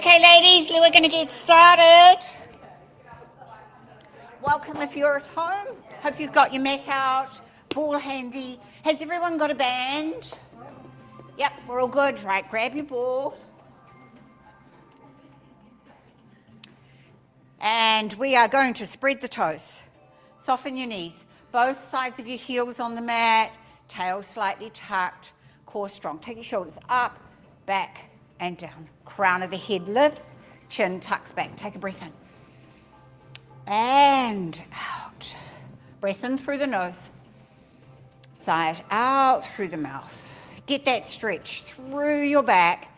Okay, ladies, we're going to get started. Welcome if you're at home. Hope you've got your mat out, ball handy. Has everyone got a band? Yep, we're all good. Right, grab your ball. And we are going to spread the toes. Soften your knees. Both sides of your heels on the mat, tail slightly tucked, core strong. Take your shoulders up, back, and down. Crown of the head lifts, chin tucks back. Take a breath in. And out. Breath in through the nose. Sigh it out through the mouth. Get that stretch through your back.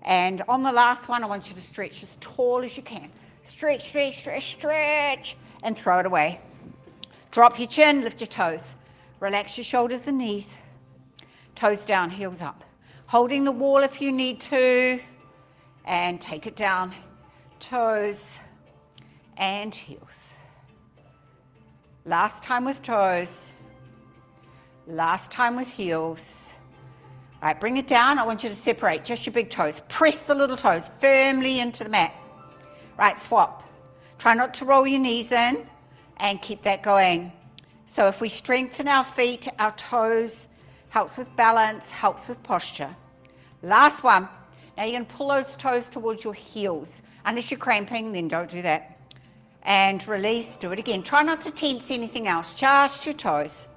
And on the last one, I want you to stretch as tall as you can. Stretch, stretch, stretch, stretch, and throw it away. Drop your chin, lift your toes. Relax your shoulders and knees. Toes down, heels up. Holding the wall if you need to. And take it down. Toes and heels. Last time with toes. Last time with heels. All right, bring it down. I want you to separate just your big toes. Press the little toes firmly into the mat. Right, swap. Try not to roll your knees in and keep that going. So if we strengthen our feet, our toes, helps with balance, helps with posture. Last one. Now you're going to pull those toes towards your heels. Unless you're cramping, then don't do that. And release, do it again. Try not to tense anything else, just your toes.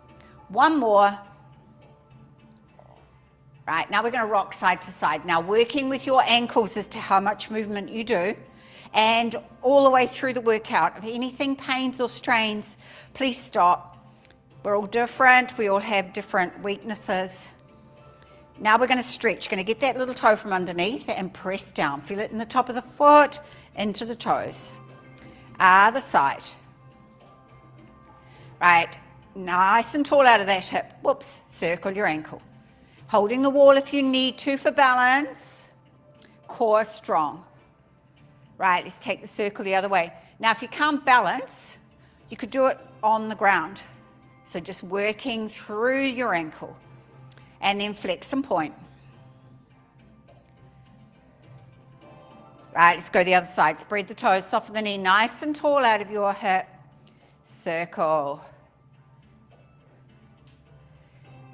One more. Right, now we're going to rock side to side. Now working with your ankles as to how much movement you do. And all the way through the workout, if anything pains or strains, please stop. We're all different. We all have different weaknesses. Now we're going to stretch. Going to get that little toe from underneath and press down. Feel it in the top of the foot, into the toes. Other side. Right, nice and tall out of that hip. Whoops, circle your ankle. Holding the wall if you need to for balance. Core strong. Right, let's take the circle the other way. Now if you can't balance, you could do it on the ground. So just working through your ankle. And then flex and point. Right, let's go the other side. Spread the toes, soften the knee nice and tall out of your hip. Circle.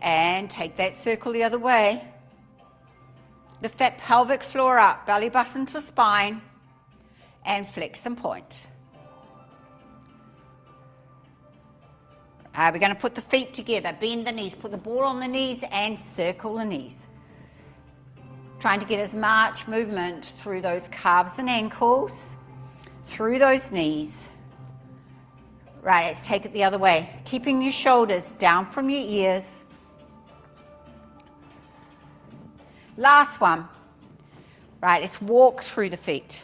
And take that circle the other way. Lift that pelvic floor up, belly button to spine. And flex and point. We're going to put the feet together, bend the knees, put the ball on the knees and circle the knees. Trying to get as much movement through those calves and ankles, through those knees. Right, let's take it the other way. Keeping your shoulders down from your ears. Last one. Right, let's walk through the feet.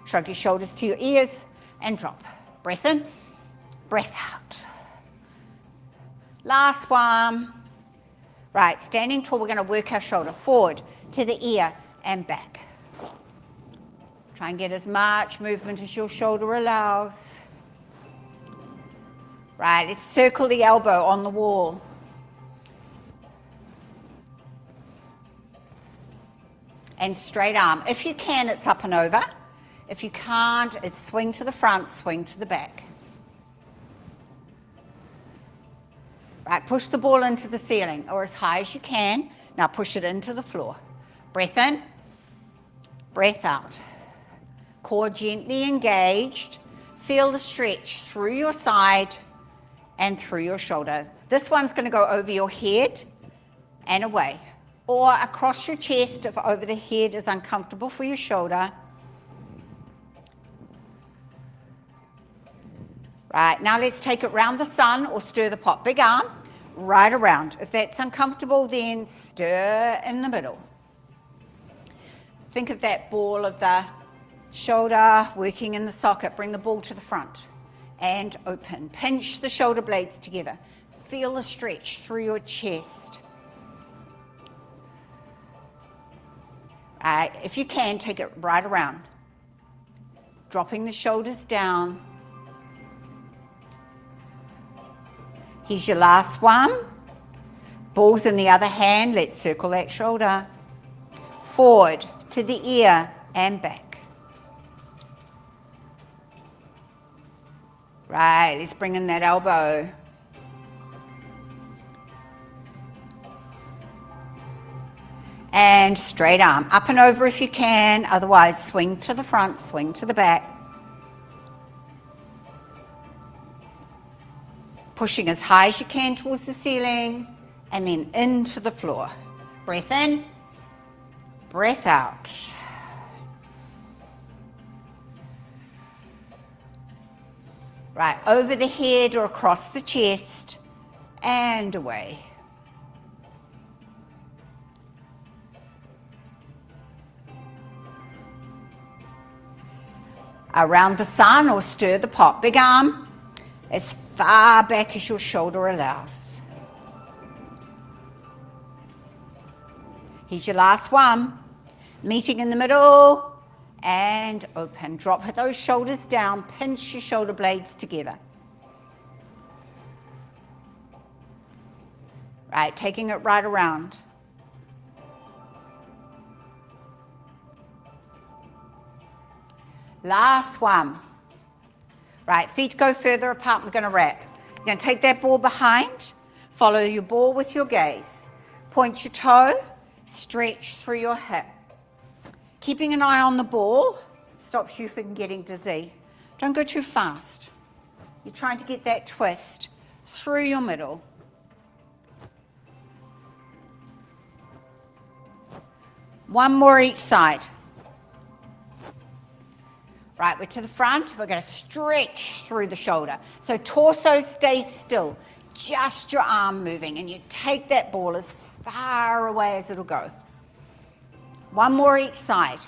Shrug your shoulders to your ears and drop. Breath in, breath out. Last one. Right, standing tall, we're going to work our shoulder forward to the ear and back. Try and get as much movement as your shoulder allows. Right, let's circle the elbow on the wall. And straight arm. If you can, it's up and over. If you can't, it's swing to the front, swing to the back. Right, push the ball into the ceiling or as high as you can. Now push it into the floor. Breath in, breath out. Core gently engaged. Feel the stretch through your side and through your shoulder. This one's going to go over your head and away. Or across your chest if over the head is uncomfortable for your shoulder. Right, now let's take it round the sun or stir the pot. Big arm, right around. If that's uncomfortable, then stir in the middle. Think of that ball of the shoulder working in the socket. Bring the ball to the front and open. Pinch the shoulder blades together. Feel the stretch through your chest. If you can, take it right around. Dropping the shoulders down. Here's your last one. Balls in the other hand. Let's circle that shoulder. Forward to the ear and back. Right, let's bring in that elbow. And straight arm, up and over if you can, otherwise swing to the front, swing to the back. Pushing as high as you can towards the ceiling, and then into the floor. Breath in, breath out. Right, over the head or across the chest, and away. Around the sun or stir the pot. Big arm as far back as your shoulder allows. Here's your last one. Meeting in the middle and open. Drop those shoulders down, pinch your shoulder blades together. Right, taking it right around. Last one. Right, feet go further apart, we're going to wrap. You're going to take that ball behind, follow your ball with your gaze. Point your toe, stretch through your hip. Keeping an eye on the ball stops you from getting dizzy. Don't go too fast. You're trying to get that twist through your middle. One more each side. Right, we're to the front. We're going to stretch through the shoulder. So torso stays still, just your arm moving, and you take that ball as far away as it'll go. One more each side.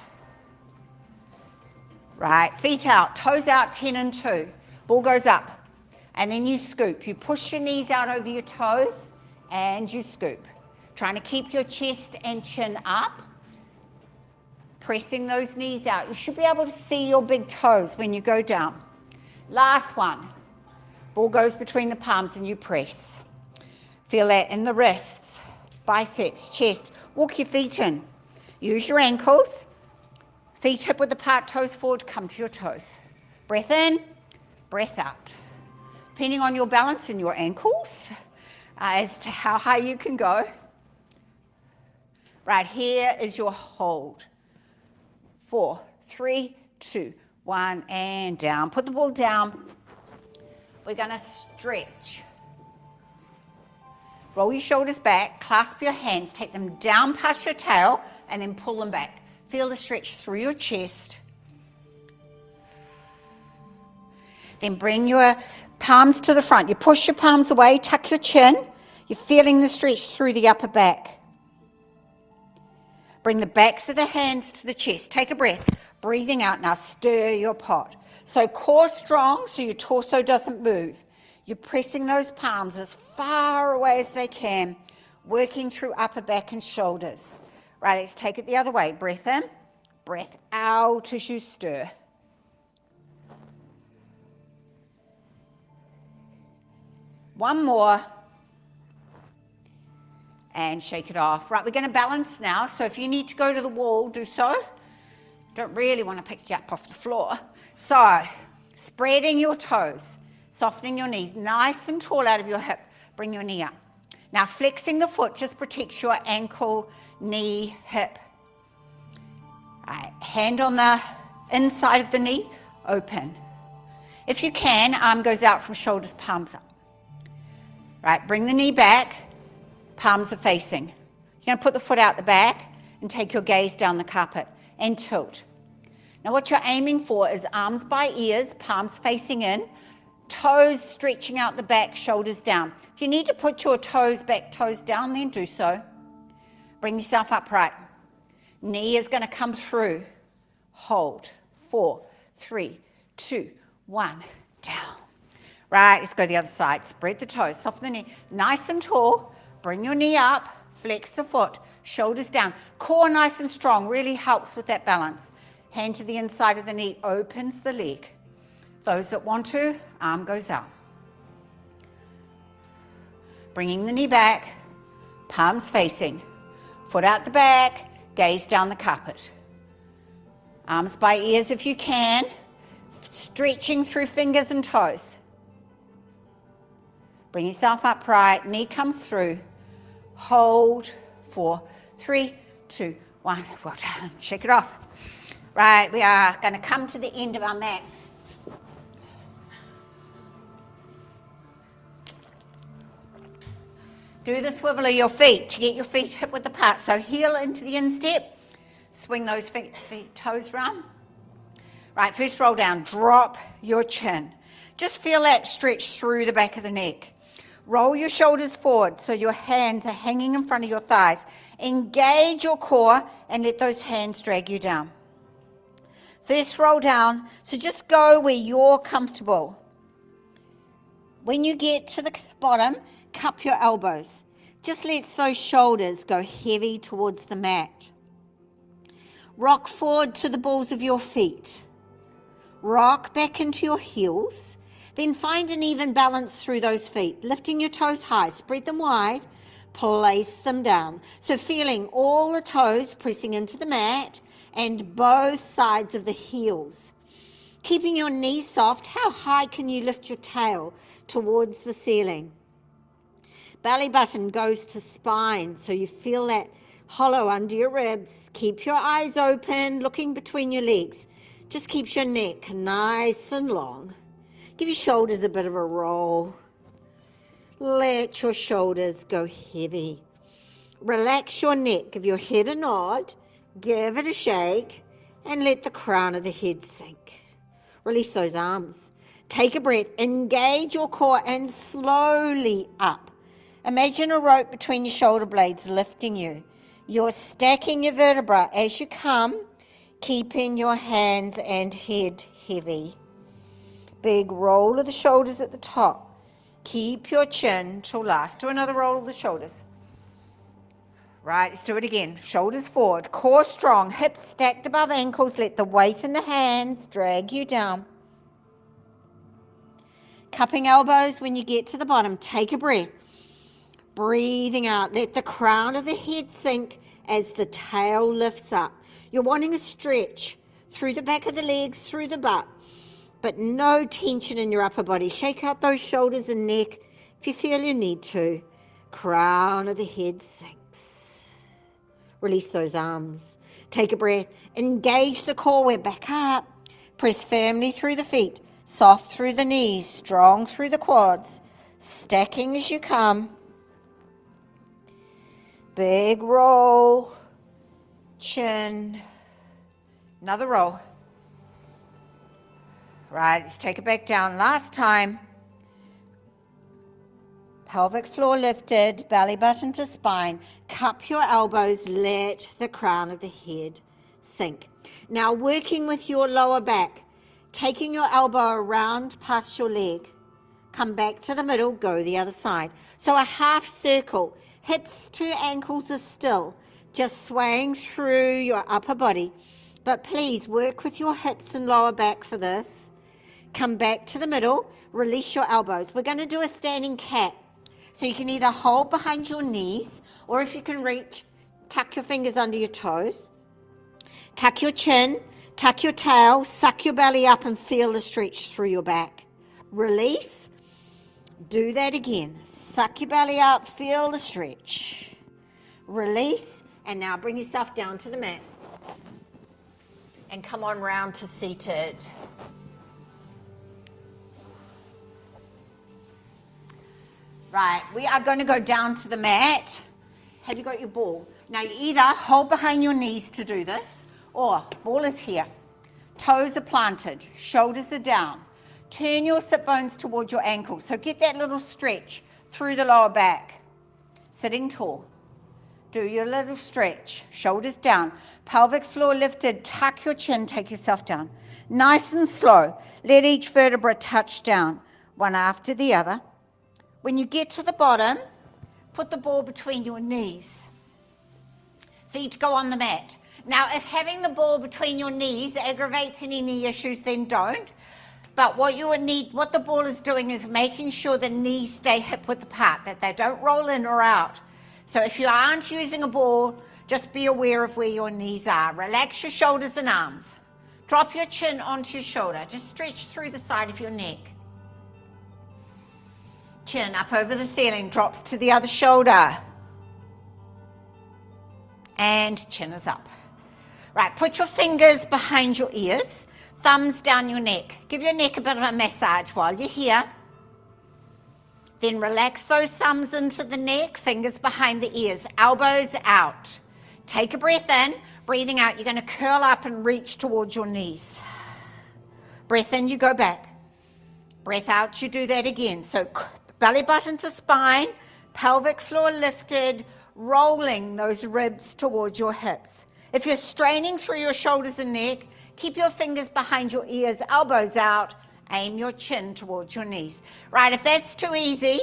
Right, feet out, toes out, 10 and 2. Ball goes up, and then you scoop. You push your knees out over your toes, and you scoop. Trying to keep your chest and chin up. Pressing those knees out. You should be able to see your big toes when you go down. Last one. Ball goes between the palms and you press. Feel that in the wrists, biceps, chest. Walk your feet in. Use your ankles. Feet hip width apart, toes forward, come to your toes. Breath in, breath out. Depending on your balance and your ankles as to how high you can go. Right, here is your hold. 4, 3, 2, 1, and down. Put the ball down. We're going to stretch. Roll your shoulders back, clasp your hands, take them down past your tail, and then pull them back. Feel the stretch through your chest. Then bring your palms to the front. You push your palms away, tuck your chin. You're feeling the stretch through the upper back. Bring the backs of the hands to the chest. Take a breath. Breathing out. Now stir your pot. So core strong so your torso doesn't move. You're pressing those palms as far away as they can, working through upper back and shoulders. Right, let's take it the other way. Breath in, breath out as you stir. One more. And shake it off. Right, we're going to balance now. So if you need to go to the wall, do so. Don't really want to pick you up off the floor. So, spreading your toes, softening your knees, nice and tall out of your hip. Bring your knee up. Now, flexing the foot just protects your ankle, knee, hip. Right, hand on the inside of the knee, open. If you can, arm goes out from shoulders, palms up. Right, bring the knee back. Palms are facing. You're going to put the foot out the back and take your gaze down the carpet and tilt. Now what you're aiming for is arms by ears, palms facing in, toes stretching out the back, shoulders down. If you need to put your toes back, toes down, then do so. Bring yourself upright. Knee is going to come through. Hold. 4, 3, 2, 1, down. Right, let's go the other side. Spread the toes, soften the knee. Nice and tall. Bring your knee up, flex the foot, shoulders down. Core nice and strong, really helps with that balance. Hand to the inside of the knee, opens the leg. Those that want to, arm goes out. Bringing the knee back, palms facing. Foot out the back, gaze down the carpet. Arms by ears if you can, stretching through fingers and toes. Bring yourself upright, knee comes through. Hold for 3, 2, 1. Well done. Shake it off. Right, we are going to come to the end of our mat. Do the swivel of your feet to get your feet hip width apart. So heel into the instep. Swing those feet toes round. Right, first roll down. Drop your chin. Just feel that stretch through the back of the neck. Roll your shoulders forward so your hands are hanging in front of your thighs. Engage your core and let those hands drag you down. First roll down, so just go where you're comfortable. When you get to the bottom, cup your elbows. Just let those shoulders go heavy towards the mat. Rock forward to the balls of your feet. Rock back into your heels. Then find an even balance through those feet. Lifting your toes high, spread them wide, place them down. So feeling all the toes pressing into the mat and both sides of the heels. Keeping your knees soft, how high can you lift your tail towards the ceiling? Belly button goes to spine, so you feel that hollow under your ribs. Keep your eyes open, looking between your legs. Just keeps your neck nice and long. Give your shoulders a bit of a roll. Let your shoulders go heavy. Relax your neck. Give your head a nod. Give it a shake. And let the crown of the head sink. Release those arms. Take a breath. Engage your core and slowly up. Imagine a rope between your shoulder blades lifting you. You're stacking your vertebra as you come, keeping your hands and head heavy. Big roll of the shoulders at the top. Keep your chin till last. Do another roll of the shoulders. Right, let's do it again. Shoulders forward, core strong, hips stacked above ankles. Let the weight in the hands drag you down. Cupping elbows when you get to the bottom. Take a breath. Breathing out. Let the crown of the head sink as the tail lifts up. You're wanting a stretch through the back of the legs, through the butt, but no tension in your upper body. Shake out those shoulders and neck if you feel you need to. Crown of the head sinks. Release those arms. Take a breath. Engage the core. We're back up. Press firmly through the feet. Soft through the knees. Strong through the quads. Stacking as you come. Big roll. Chin. Another roll. Right, let's take it back down. Last time. Pelvic floor lifted, belly button to spine. Cup your elbows, let the crown of the head sink. Now working with your lower back, taking your elbow around past your leg. Come back to the middle, go the other side. So a half circle, hips to ankles are still, just swaying through your upper body. But please work with your hips and lower back for this. Come back to the middle, release your elbows. We're going to do a standing cat. So you can either hold behind your knees, or if you can reach, tuck your fingers under your toes. Tuck your chin, tuck your tail, suck your belly up and feel the stretch through your back. Release. Do that again. Suck your belly up, feel the stretch. Release, and now bring yourself down to the mat. And come on round to seated. Right, we are going to go down to the mat. Have you got your ball? Now you either hold behind your knees to do this, or ball is here. Toes are planted, shoulders are down. Turn your sit bones towards your ankles. So get that little stretch through the lower back. Sitting tall. Do your little stretch, shoulders down. Pelvic floor lifted, tuck your chin, take yourself down. Nice and slow. Let each vertebra touch down, one after the other. When you get to the bottom, put the ball between your knees. Feet go on the mat. Now, if having the ball between your knees aggravates any knee issues, then don't. But what the ball is doing is making sure the knees stay hip width apart, that they don't roll in or out. So if you aren't using a ball, just be aware of where your knees are. Relax your shoulders and arms. Drop your chin onto your shoulder. Just stretch through the side of your neck. chin up over the ceiling, drops to the other shoulder. And chin is up. Right, put your fingers behind your ears, thumbs down your neck. Give your neck a bit of a massage while you're here. Then relax those thumbs into the neck, fingers behind the ears, elbows out. Take a breath in, breathing out, you're going to curl up and reach towards your knees. Breath in, you go back. Breath out, you do that again. So belly button to spine, pelvic floor lifted, rolling those ribs towards your hips. If you're straining through your shoulders and neck, keep your fingers behind your ears, elbows out, aim your chin towards your knees. Right, if that's too easy,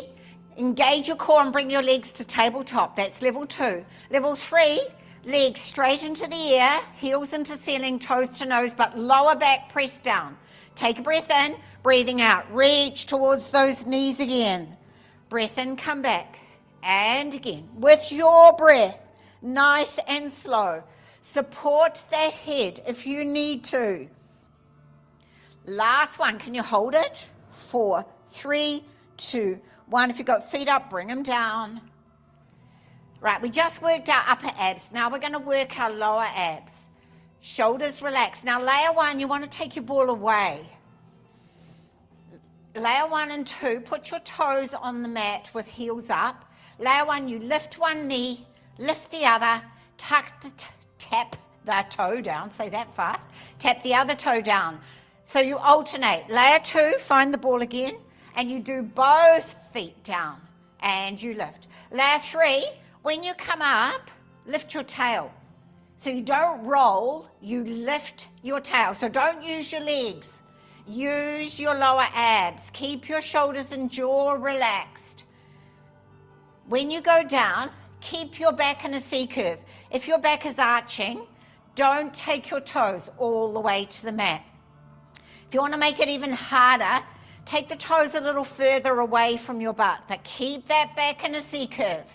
engage your core and bring your legs to tabletop. That's level 2. Level 3, legs straight into the air, heels into ceiling, toes to nose, but lower back press down. Take a breath in, breathing out. Reach towards those knees again. Breath in, come back. And again, with your breath, nice and slow. Support that head if you need to. Last one, can you hold it? 4, 3, 2, 1. If you've got feet up, bring them down. Right, we just worked our upper abs. Now we're going to work our lower abs. Shoulders relaxed. Now layer 1, you want to take your ball away. Layer 1 and 2, put your toes on the mat with heels up. Layer 1, you lift one knee, lift the other, tap the toe down, say that fast, tap the other toe down. So you alternate. Layer 2, find the ball again, and you do both feet down, and you lift. Layer 3, when you come up, lift your tail. So you don't roll, you lift your tail. So don't use your legs. Use your lower abs. Keep your shoulders and jaw relaxed. When you go down, keep your back in a C curve. If your back is arching, don't take your toes all the way to the mat. If you want to make it even harder, take the toes a little further away from your butt, but keep that back in a C curve.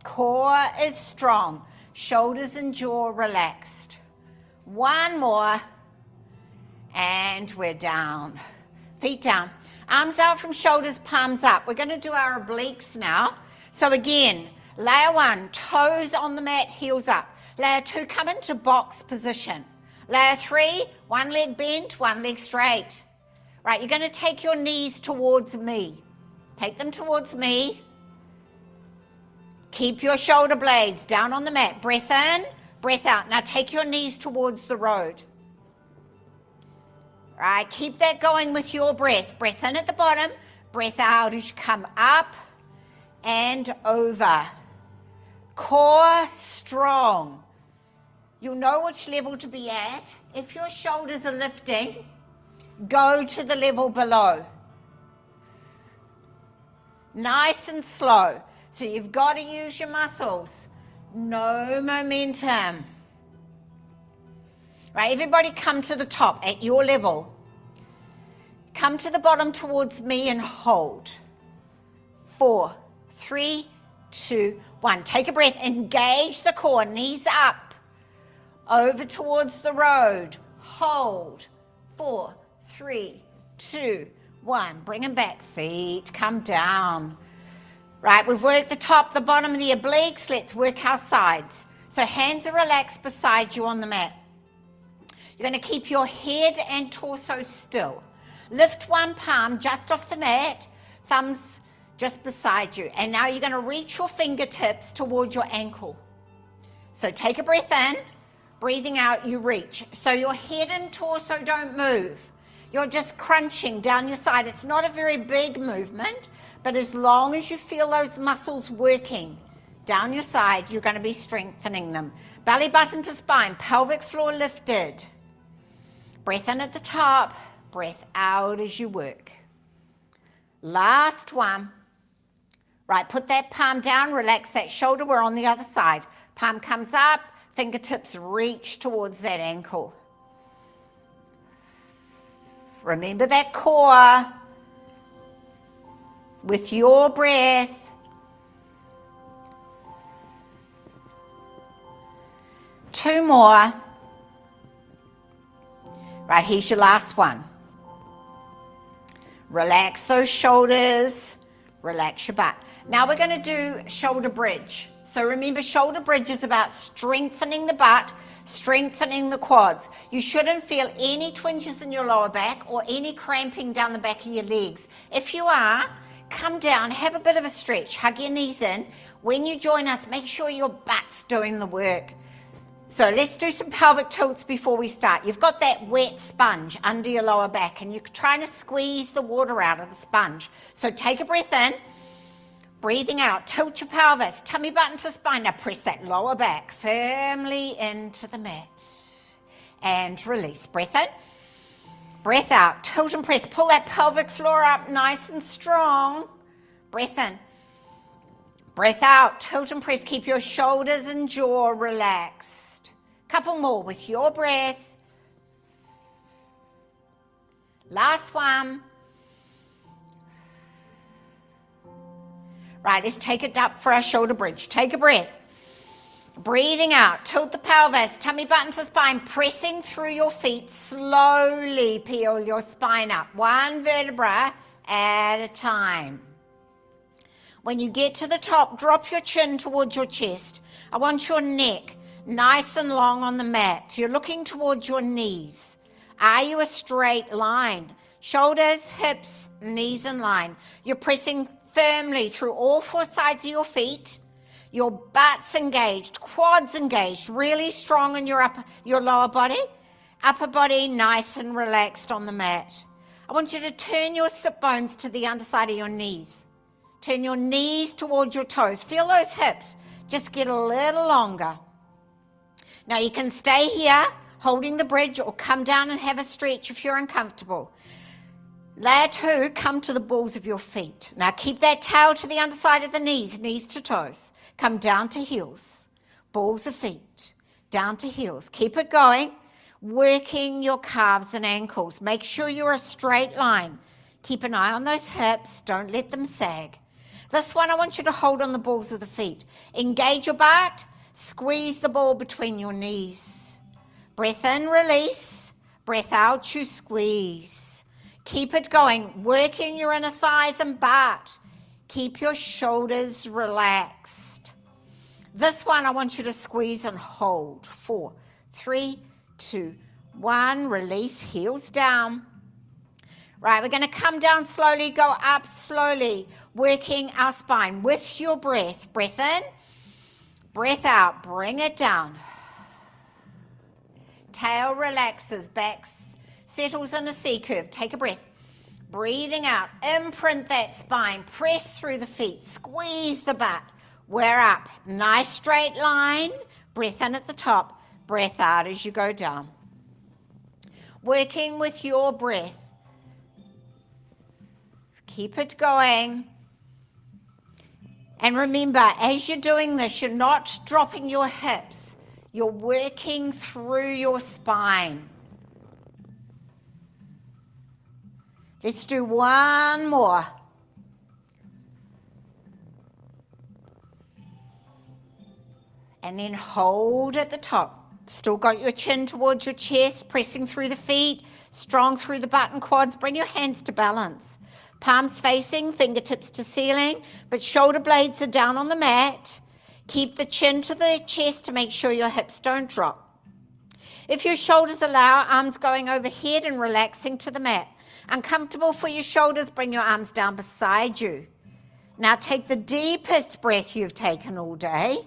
Core is strong, shoulders and jaw relaxed. One more, and we're down. Feet down. Arms out from shoulders, palms up. We're going to do our obliques now. So again, layer 1, toes on the mat, heels up. Layer 2, come into box position. Layer 3, one leg bent, one leg straight. Right, you're going to take your knees towards me. Take them towards me. Keep your shoulder blades down on the mat. Breath in, breath out. Now take your knees towards the road. Right, keep that going with your breath. Breath in at the bottom, breath out as you come up and over. Core strong. You'll know which level to be at. If your shoulders are lifting, go to the level below. Nice and slow. So you've got to use your muscles. No momentum. Right, everybody come to the top at your level. Come to the bottom towards me and hold. 4, 3, 2, 1. Take a breath. Engage the core. Knees up. Over towards the road. Hold. 4, 3, 2, 1. Bring them back. Feet come down. Right, we've worked the top, the bottom of the obliques. Let's work our sides. So hands are relaxed beside you on the mat. You're going to keep your head and torso still. Lift one palm just off the mat, thumbs just beside you. And now you're going to reach your fingertips towards your ankle. So take a breath in, breathing out, you reach. So your head and torso don't move. You're just crunching down your side. It's not a very big movement, but as long as you feel those muscles working down your side, you're going to be strengthening them. Belly button to spine, pelvic floor lifted. Breath in at the top, breath out as you work. Last one. Right, put that palm down, relax that shoulder. We're on the other side. Palm comes up, fingertips reach towards that ankle. Remember that core with your breath. Two more. Right, here's your last one. Relax those shoulders, Relax your butt. Now we're going to do shoulder bridge. So remember, shoulder bridge is about strengthening the butt, strengthening the quads. You shouldn't feel any twinges in your lower back or any cramping down the back of your legs. If you are, come down, have a bit of a stretch, hug your knees in. When you join us, make sure your butt's doing the work. So let's do some pelvic tilts before we start. You've got that wet sponge under your lower back and you're trying to squeeze the water out of the sponge. So take a breath in, breathing out, tilt your pelvis, tummy button to spine. Now press that lower back firmly into the mat and release. Breath in, breath out, tilt and press. Pull that pelvic floor up nice and strong. Breath in, breath out, tilt and press. Keep your shoulders and jaw relaxed. Couple more with your breath. Last one. Right, let's take it up for our shoulder bridge. Take a breath. Breathing out, tilt the pelvis, tummy button to spine, pressing through your feet. Slowly peel your spine up, one vertebra at a time. When you get to the top, drop your chin towards your chest. I want your neck nice and long on the mat. You're looking towards your knees. Are you a straight line? Shoulders, hips, knees in line. You're pressing firmly through all four sides of your feet. Your butt's engaged, quads engaged, really strong in your lower body. Upper body nice and relaxed on the mat. I want you to turn your sit bones to the underside of your knees. Turn your knees towards your toes. Feel those hips just get a little longer. Now you can stay here holding the bridge or come down and have a stretch if you're uncomfortable. Layer 2, come to the balls of your feet. Now keep that tail to the underside of the knees, knees to toes. Come down to heels, balls of feet, down to heels. Keep it going, working your calves and ankles. Make sure you're a straight line. Keep an eye on those hips, don't let them sag. This one I want you to hold on the balls of the feet. Engage your butt. Squeeze the ball between your knees. Breath in, release. Breath out, you squeeze. Keep it going, working your inner thighs and butt. Keep your shoulders relaxed. This one I want you to squeeze and hold. 4, 3, 2, 1. Release, heels down. Right, we're going to come down slowly, go up slowly, working our spine with your breath. Breath in. Breath out, bring it down. Tail relaxes, back settles in a C curve. Take a breath. Breathing out, imprint that spine, press through the feet, squeeze the butt. We're up, nice straight line. Breath in at the top, breath out as you go down. Working with your breath. Keep it going. And remember, as you're doing this, you're not dropping your hips. You're working through your spine. Let's do one more. And then hold at the top. Still got your chin towards your chest, pressing through the feet, strong through the butt and quads. Bring your hands to balance. Palms facing, fingertips to ceiling, but shoulder blades are down on the mat. Keep the chin to the chest to make sure your hips don't drop. If your shoulders allow, arms going overhead and relaxing to the mat. Uncomfortable for your shoulders, bring your arms down beside you. Now take the deepest breath you've taken all day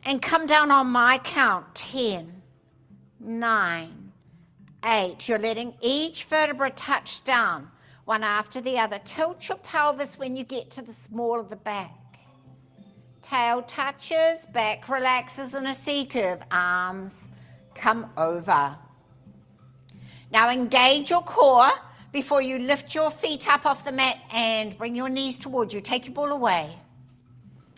and come down on my count. 10, 9, 8. You're letting each vertebra touch down, one after the other. Tilt your pelvis when you get to the small of the back. Tail touches, back relaxes in a C curve. Arms come over. Now engage your core before you lift your feet up off the mat and bring your knees towards you. Take your ball away.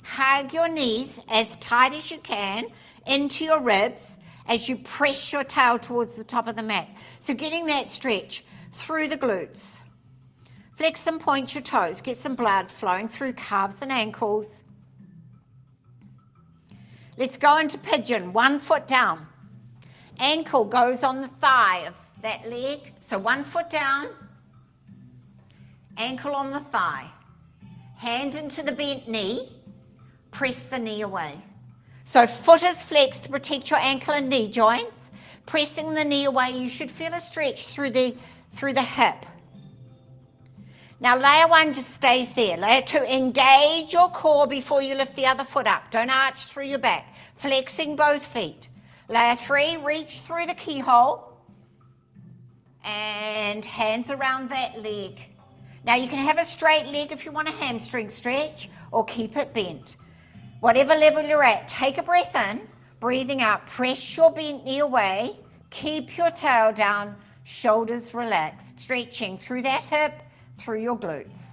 Hug your knees as tight as you can into your ribs as you press your tail towards the top of the mat. So getting that stretch through the glutes. Flex and point your toes. Get some blood flowing through calves and ankles. Let's go into pigeon. 1 foot down. Ankle goes on the thigh of that leg. So 1 foot down. Ankle on the thigh. Hand into the bent knee, press the knee away. So foot is flexed to protect your ankle and knee joints. Pressing the knee away, you should feel a stretch through the hip. Now layer 1 just stays there. Layer 2, engage your core before you lift the other foot up. Don't arch through your back. Flexing both feet. Layer 3, reach through the keyhole and hands around that leg. Now you can have a straight leg if you want a hamstring stretch, or keep it bent. Whatever level you're at, take a breath in, breathing out, press your bent knee away, keep your tail down, shoulders relaxed, stretching through that hip, through your glutes.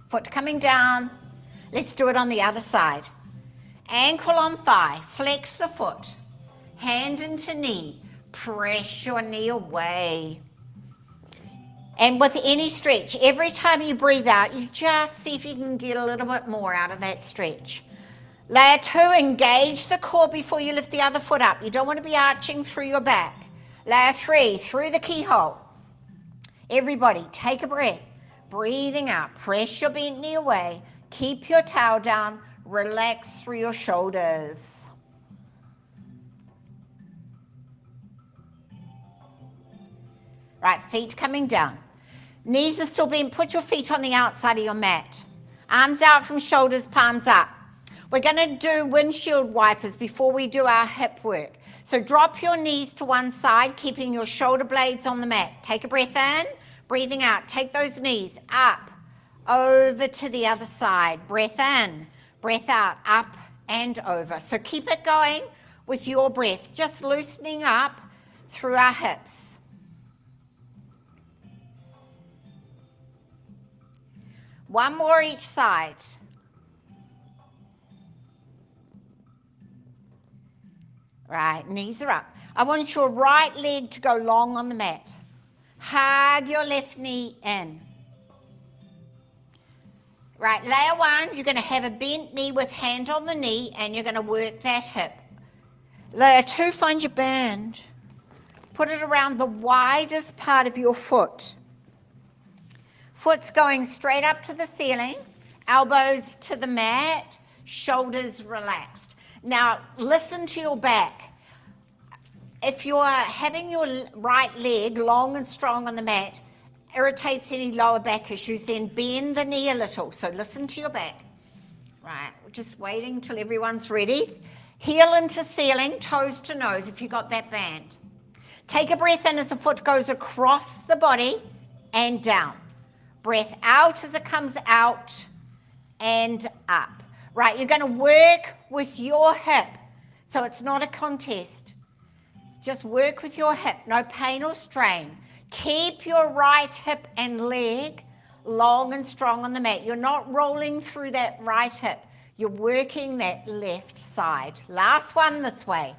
Foot coming down. Let's do it on the other side. Ankle on thigh, flex the foot, hand into knee, press your knee away. And with any stretch, every time you breathe out, you just see if you can get a little bit more out of that stretch. Layer 2, engage the core before you lift the other foot up. You don't want to be arching through your back. Layer 3, through the keyhole. Everybody, take a breath. Breathing out, press your bent knee away. Keep your tail down, relax through your shoulders. Right, feet coming down. Knees are still bent. Put your feet on the outside of your mat. Arms out from shoulders, palms up. We're going to do windshield wipers before we do our hip work. So drop your knees to one side, keeping your shoulder blades on the mat. Take a breath in, breathing out. Take those knees up, over to the other side. Breath in, breath out, up and over. So keep it going with your breath, just loosening up through our hips. One more each side. Right, knees are up. I want your right leg to go long on the mat. Hug your left knee in. Right, layer 1, you're going to have a bent knee with hand on the knee, and you're going to work that hip. Layer 2, find your band. Put it around the widest part of your foot. Foot's going straight up to the ceiling, elbows to the mat, shoulders relaxed. Now, listen to your back. If you're having your right leg long and strong on the mat, irritates any lower back issues, then bend the knee a little. So listen to your back. Right, we're just waiting till everyone's ready. Heel into ceiling, toes to nose if you got that band. Take a breath in as the foot goes across the body and down. Breath out as it comes out and up. Right, you're going to work with your hip, so it's not a contest. Just work with your hip, no pain or strain. Keep your right hip and leg long and strong on the mat. You're not rolling through that right hip. You're working that left side. Last one this way.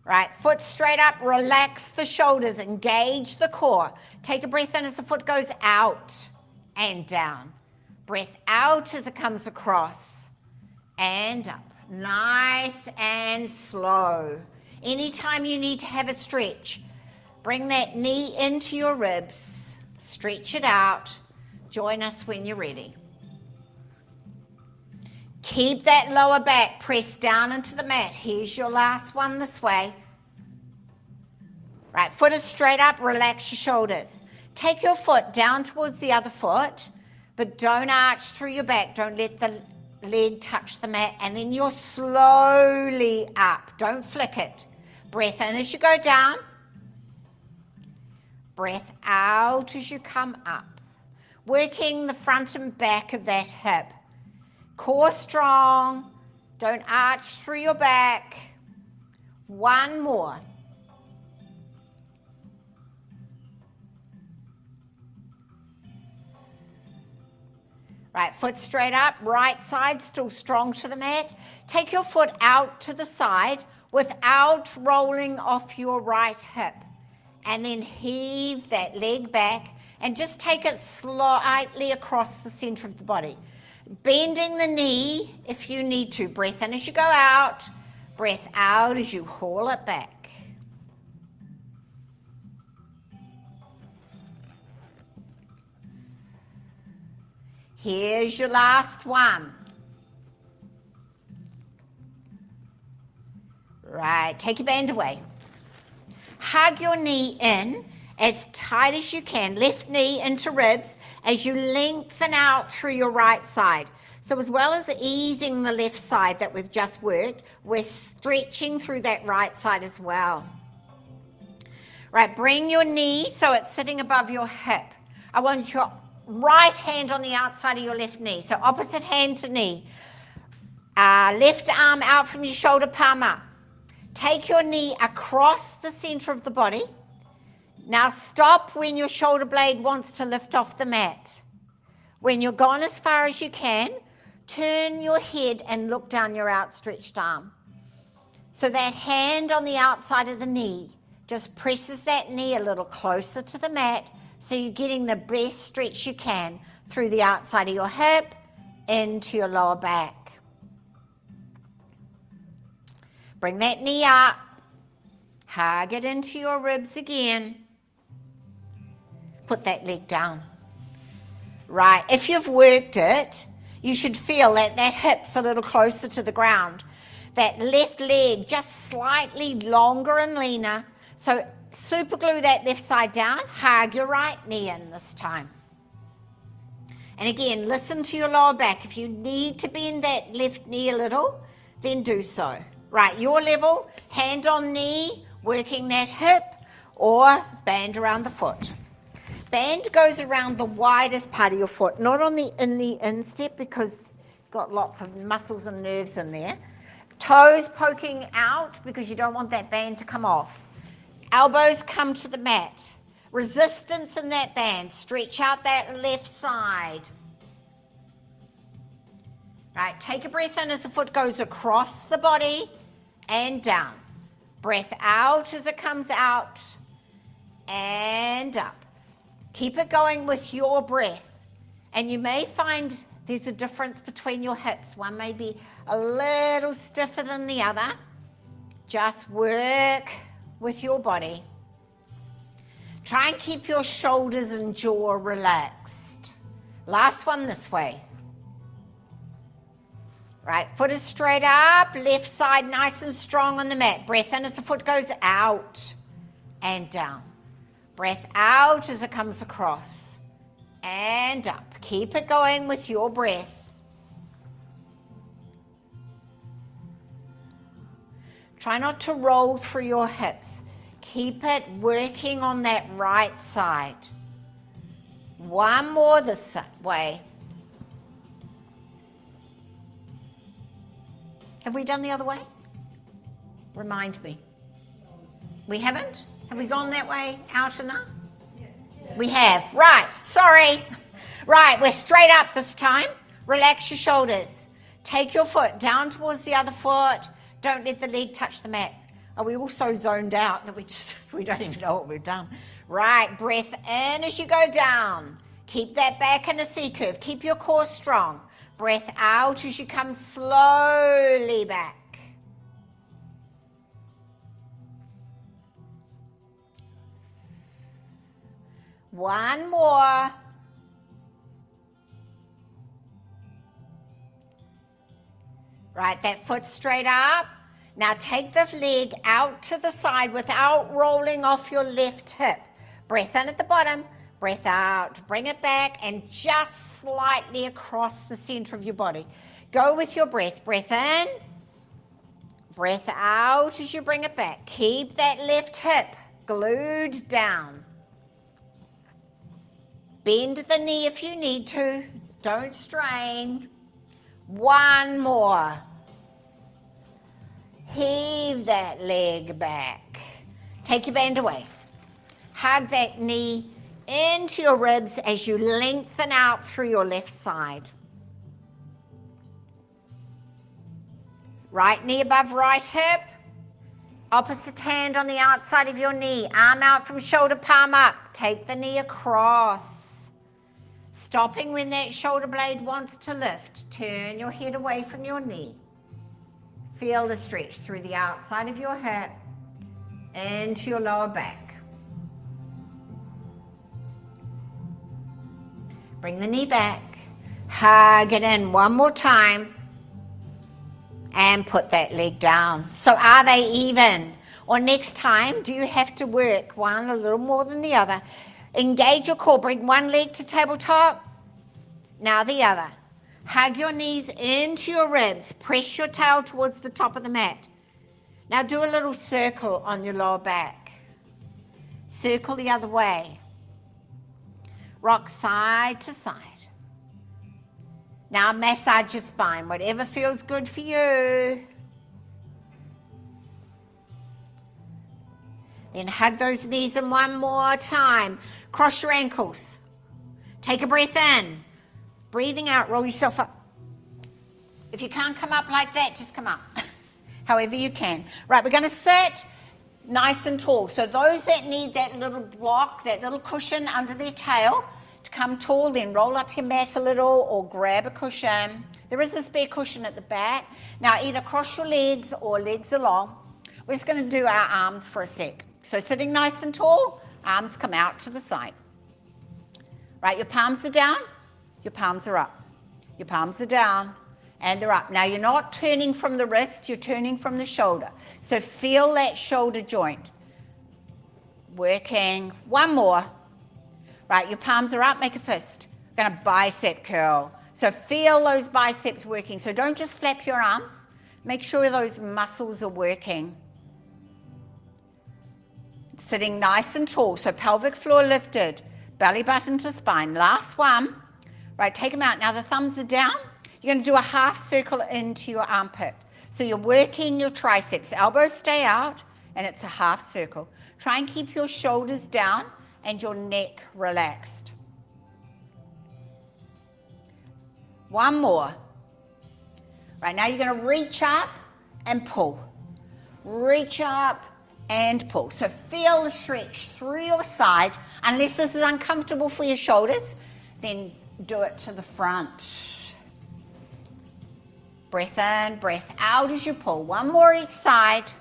Right, foot straight up, relax the shoulders, engage the core. Take a breath in as the foot goes out and down. Breath out as it comes across and up. Nice and slow. Anytime you need to have a stretch, bring that knee into your ribs, stretch it out. Join us when you're ready. Keep that lower back pressed down into the mat. Here's your last one this way. Right, foot is straight up, relax your shoulders. Take your foot down towards the other foot, but don't arch through your back. Don't let the leg touch the mat, and then you're slowly up. Don't flick it. Breath in as you go down. Breath out as you come up. Working the front and back of that hip. Core strong. Don't arch through your back. One more. Right, foot straight up, right side still strong to the mat. Take your foot out to the side without rolling off your right hip. And then heave that leg back and just take it slightly across the center of the body. Bending the knee if you need to. Breath in as you go out. Breath out as you haul it back. Here's your last one. Right, take your band away. Hug your knee in as tight as you can, left knee into ribs as you lengthen out through your right side. So as well as easing the left side that we've just worked, we're stretching through that right side as well. Right, bring your knee so it's sitting above your hip. I want your right hand on the outside of your left knee, so opposite hand to knee. Left arm out from your shoulder, palm up. Take your knee across the center of the body. Now stop when your shoulder blade wants to lift off the mat. When you're gone as far as you can, turn your head and look down your outstretched arm. So that hand on the outside of the knee just presses that knee a little closer to the mat, so you're getting the best stretch you can through the outside of your hip into your lower back. Bring that knee up, hug it into your ribs again. Put that leg down. Right, if you've worked it, you should feel that that hip's a little closer to the ground. That left leg just slightly longer and leaner. So super glue that left side down, hug your right knee in this time. And again, listen to your lower back. If you need to bend that left knee a little, then do so. Right, your level, hand on knee, working that hip, or band around the foot. Band goes around the widest part of your foot, not on in the instep, because you've got lots of muscles and nerves in there. Toes poking out because you don't want that band to come off. Elbows come to the mat. Resistance in that band. Stretch out that left side. Right, take a breath in as the foot goes across the body and down. Breath out as it comes out and up. Keep it going with your breath. And you may find there's a difference between your hips. One may be a little stiffer than the other. Just work with your body. Try and keep your shoulders and jaw relaxed. Last one this way. Right, foot is straight up, left side nice and strong on the mat. Breath in as the foot goes out and down. Breath out as it comes across and up. Keep it going with your breath. Try not to roll through your hips. Keep it working on that right side. One more this way. Have we done the other way? Remind me. We haven't? Have we gone that way out enough? We have. Right. Sorry. Right. We're straight up this time. Relax your shoulders. Take your foot down towards the other foot. Don't let the leg touch the mat. Are we all so zoned out that we don't even know what we've done? Right. Breath in as you go down. Keep that back in a C curve. Keep your core strong. Breath out as you come slowly back. One more. Right, that foot straight up. Now take the leg out to the side without rolling off your left hip. Breath in at the bottom. Breath out, bring it back and just slightly across the center of your body. Go with your breath. Breath in, breath out as you bring it back. Keep that left hip glued down. Bend the knee if you need to. Don't strain. One more. Heave that leg back. Take your band away. Hug that knee into your ribs as you lengthen out through your left side. Right knee above right hip. Opposite hand on the outside of your knee. Arm out from shoulder, palm up. Take the knee across. Stopping when that shoulder blade wants to lift. Turn your head away from your knee. Feel the stretch through the outside of your hip into your lower back. Bring the knee back. Hug it in one more time. And put that leg down. So are they even? Or next time, do you have to work one a little more than the other? Engage your core. Bring one leg to tabletop. Now the other. Hug your knees into your ribs. Press your tail towards the top of the mat. Now do a little circle on your lower back. Circle the other way. Rock side to side. Now massage your spine, whatever feels good for you. Then hug those knees in one more time. Cross your ankles. Take a breath in. Breathing out, roll yourself up. If you can't come up like that, just come up. However you can. Right, we're going to sit nice and tall. So those that need that little block, that little cushion under their tail, to come tall, then roll up your mat a little or grab a cushion. There is a spare cushion at the back. Now either cross your legs or legs along. We're just going to do our arms for a sec. So sitting nice and tall, arms come out to the side. Right, your palms are down, your palms are up. Your palms are down and they're up. Now you're not turning from the wrist, you're turning from the shoulder. So feel that shoulder joint. Working, one more. Right, your palms are up, make a fist. We're going to bicep curl. So feel those biceps working. So don't just flap your arms. Make sure those muscles are working. Sitting nice and tall, so pelvic floor lifted, belly button to spine. Last one. Right, take them out. Now the thumbs are down. You're going to do a half circle into your armpit. So you're working your triceps. Elbows stay out, and it's a half circle. Try and keep your shoulders down and your neck relaxed. One more. Right, now you're going to reach up and pull. Reach up and pull. So feel the stretch through your side. Unless this is uncomfortable for your shoulders, then do it to the front. Breath in, breath out as you pull. One more each side.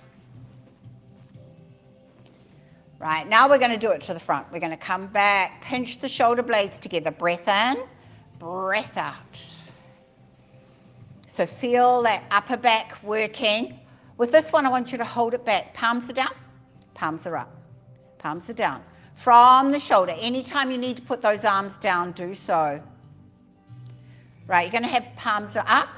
Right, now we're going to do it to the front. We're going to come back, pinch the shoulder blades together. Breath in, breath out. So feel that upper back working. With this one, I want you to hold it back. Palms are down, palms are up, palms are down. From the shoulder, anytime you need to put those arms down, do so. Right, you're going to have palms are up.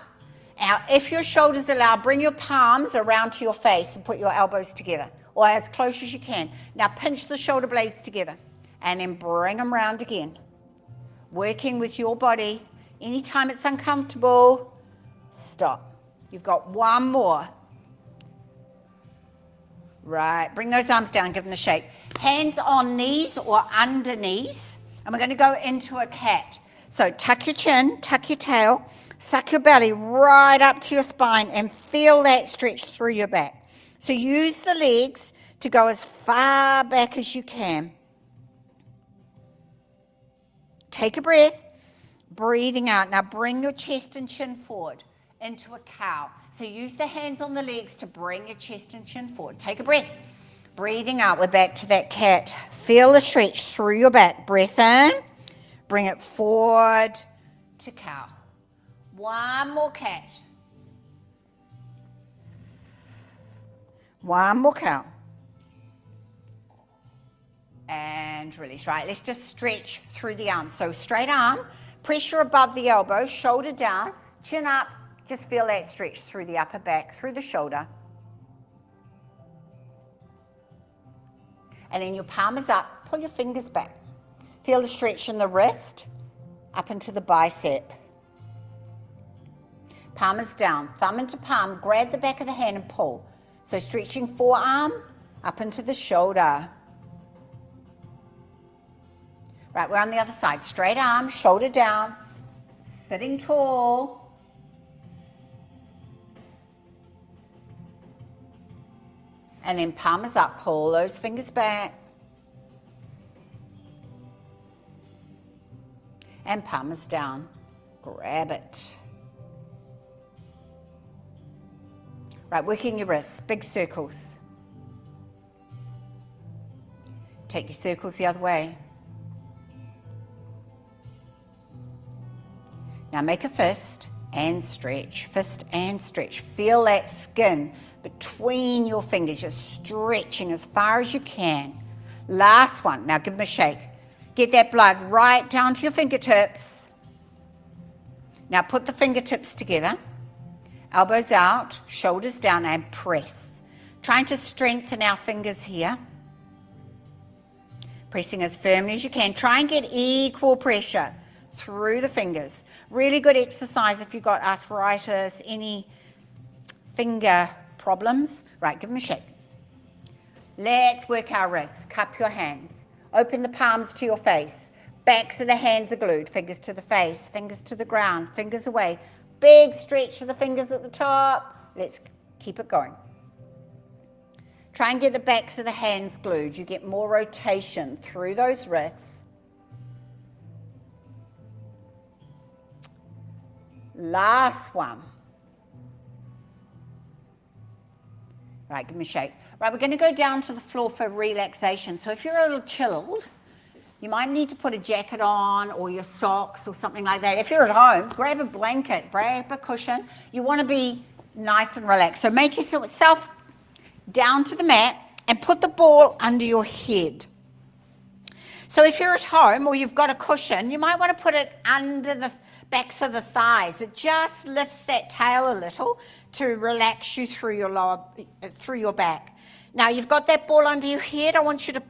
Now, if your shoulders allow, bring your palms around to your face and put your elbows together, or as close as you can. Now, pinch the shoulder blades together, and then bring them round again. Working with your body. Anytime it's uncomfortable, stop. You've got one more. Right, bring those arms down, give them a shake. Hands on knees or under knees, and we're going to go into a cat. So tuck your chin, tuck your tail, suck your belly right up to your spine and feel that stretch through your back. So use the legs to go as far back as you can. Take a breath, breathing out. Now bring your chest and chin forward into a cow. So use the hands on the legs to bring your chest and chin forward. Take a breath. Breathing out, we're back to that cat. Feel the stretch through your back. Breath in, bring it forward to cow. One more cat. One more cow. And release. Right, let's just stretch through the arms. So straight arm, pressure above the elbow, shoulder down, chin up. Just feel that stretch through the upper back, through the shoulder. And then your palm is up, pull your fingers back. Feel the stretch in the wrist, up into the bicep. Palm is down, thumb into palm, grab the back of the hand and pull. So stretching forearm, up into the shoulder. Right, we're on the other side. Straight arm, shoulder down, sitting tall. And then palm is up, pull those fingers back. And palm is down, grab it. Right, working your wrists, big circles. Take your circles the other way. Now make a fist and stretch, fist and stretch. Feel that skin between your fingers. You're stretching as far as you can. Last one. Now give them a shake. Get that blood right down to your fingertips. Now put the fingertips together. Elbows out, shoulders down, and press. Trying to strengthen our fingers here. Pressing as firmly as you can. Try and get equal pressure through the fingers. Really good exercise if you've got arthritis, any finger problems. Right, give them a shake. Let's work our wrists. Cup your hands. Open the palms to your face. Backs of the hands are glued. Fingers to the face, fingers to the ground, fingers away. Big stretch to the fingers at the top. Let's keep it going. Try and get the backs of the hands glued. You get more rotation through those wrists. Last one. Right, give me a shake. Right, we're going to go down to the floor for relaxation. So if you're a little chilled, you might need to put a jacket on or your socks or something like that. If you're at home, grab a blanket, grab a cushion. You want to be nice and relaxed. So make yourself down to the mat and put the ball under your head. So if you're at home or you've got a cushion, you might want to put it under the backs of the thighs. It just lifts that tail a little to relax you through your back. Now you've got that ball under your head. I want you to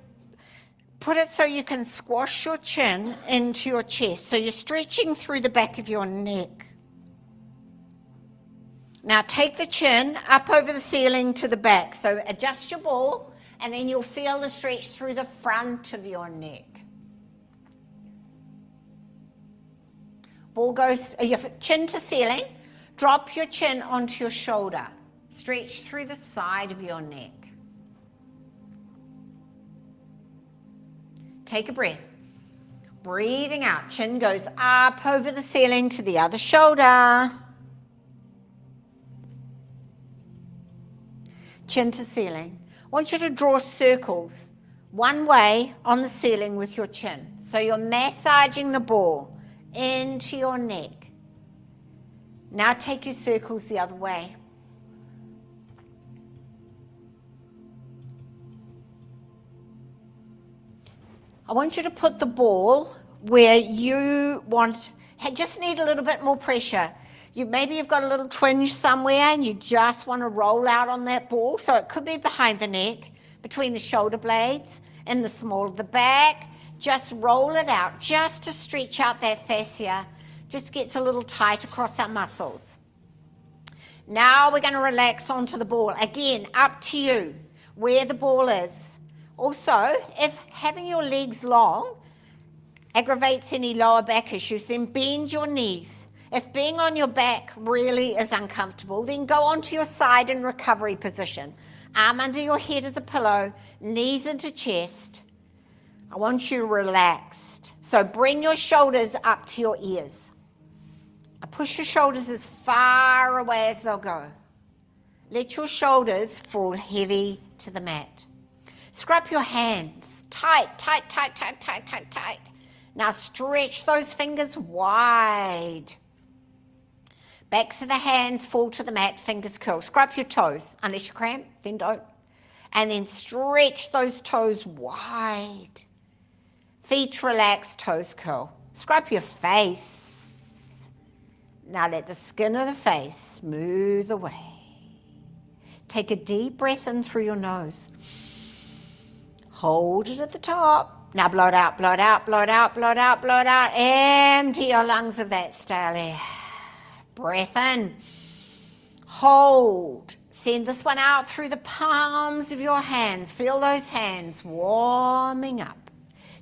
put it so you can squash your chin into your chest. So you're stretching through the back of your neck. Now take the chin up over the ceiling to the back. So adjust your ball and then you'll feel the stretch through the front of your neck. Ball goes, your chin to ceiling. Drop your chin onto your shoulder. Stretch through the side of your neck. Take a breath. Breathing out. Chin goes up over the ceiling to the other shoulder. Chin to ceiling. I want you to draw circles one way on the ceiling with your chin. So you're massaging the ball into your neck. Now take your circles the other way. I want you to put the ball where you just need a little bit more pressure. Maybe you've got a little twinge somewhere and you just want to roll out on that ball. So it could be behind the neck, between the shoulder blades, in the small of the back. Just roll it out, just to stretch out that fascia. Just gets a little tight across our muscles. Now we're going to relax onto the ball. Again, up to you, where the ball is. Also, if having your legs long aggravates any lower back issues, then bend your knees. If being on your back really is uncomfortable, then go onto your side in recovery position. Arm under your head as a pillow, knees into chest. I want you relaxed. So bring your shoulders up to your ears. Push your shoulders as far away as they'll go. Let your shoulders fall heavy to the mat. Scrap your hands. Tight, tight, tight, tight, tight, tight, tight. Now stretch those fingers wide. Backs of the hands fall to the mat, fingers curl. Scrap your toes. Unless you cramp, then don't. And then stretch those toes wide. Feet relax, toes curl. Scrap your face. Now let the skin of the face smooth away. Take a deep breath in through your nose. Hold it at the top. Now blow it out, blow it out, blow it out, blow it out, blow it out. Empty your lungs of that stale air. Breath in. Hold. Send this one out through the palms of your hands. Feel those hands warming up.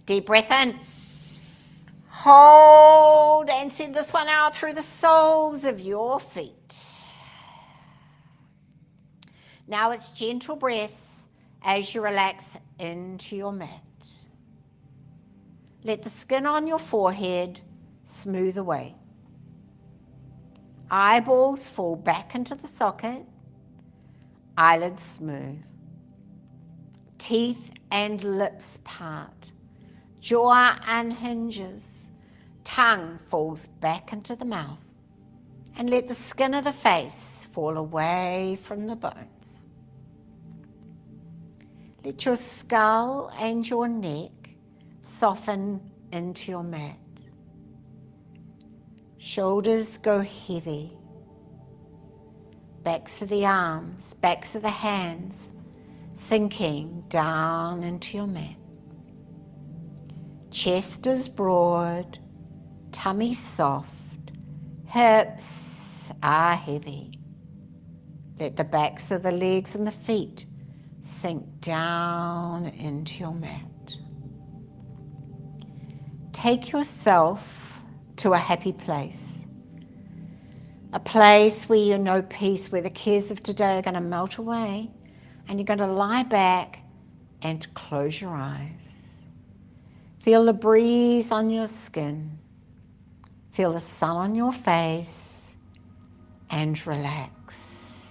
Deep breath in. Hold and send this one out through the soles of your feet. Now it's gentle breaths as you relax into your mat. Let the skin on your forehead smooth away. Eyeballs fall back into the socket. Eyelids smooth. Teeth and lips part. Jaw unhinges. tongue falls back into the mouth, and let the skin of the face fall away from the bones. Let your skull and your neck soften into your mat. Shoulders go heavy. Backs of the arms, backs of the hands, sinking down into your mat. Chest is broad, tummy soft, hips are heavy. Let the backs of the legs and the feet sink down into your mat. Take yourself to a happy place. A place where you know peace, where the cares of today are going to melt away, and you're going to lie back and close your eyes. Feel the breeze on your skin. Feel the sun on your face, and relax.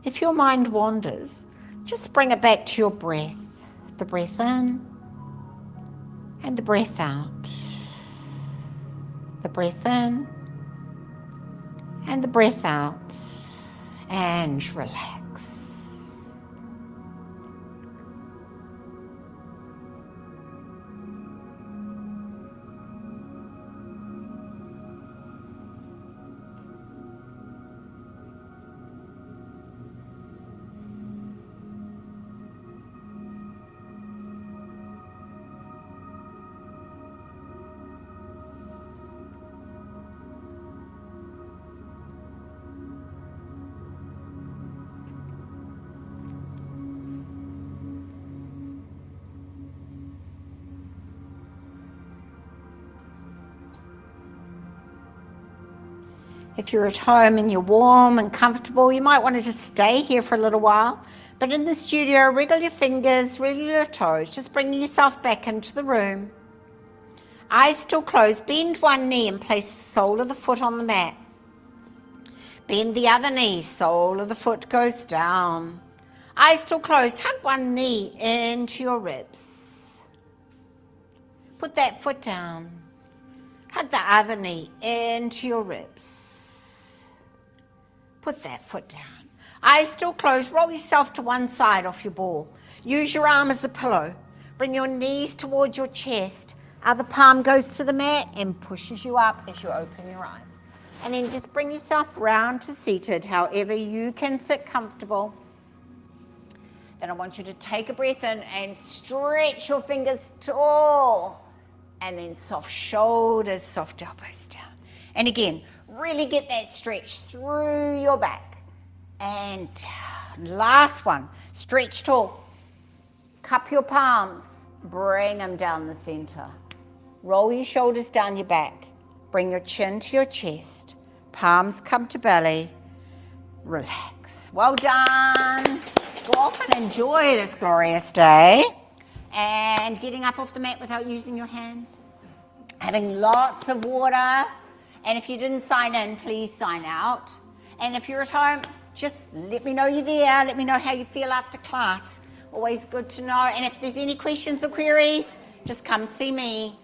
If your mind wanders, just bring it back to your breath. The breath in and the breath out. The breath in and the breath out, and relax. If you're at home and you're warm and comfortable, you might want to just stay here for a little while. But in the studio, wriggle your fingers, wriggle your toes, just bringing yourself back into the room. Eyes still closed. Bend one knee and place the sole of the foot on the mat. Bend the other knee, sole of the foot goes down. Eyes still closed. Hug one knee into your ribs. Put that foot down. Hug the other knee into your ribs. Put that foot down. Eyes still closed. Roll yourself to one side off your ball. Use your arm as a pillow. Bring your knees towards your chest. Other palm goes to the mat and pushes you up as you open your eyes. And then just bring yourself round to seated, however you can sit comfortable. Then I want you to take a breath in and stretch your fingers tall. And then soft shoulders, soft elbows down. And again, really get that stretch through your back and down. Last one, stretch tall. Cup your palms, bring them down the center. Roll your shoulders down your back. Bring your chin to your chest. Palms come to belly. Relax. Well done. Go off and enjoy this glorious day. And getting up off the mat without using your hands. Having lots of water. And if you didn't sign in, please sign out. And if you're at home, just let me know you're there. Let me know how you feel after class. Always good to know. And if there's any questions or queries, just come see me.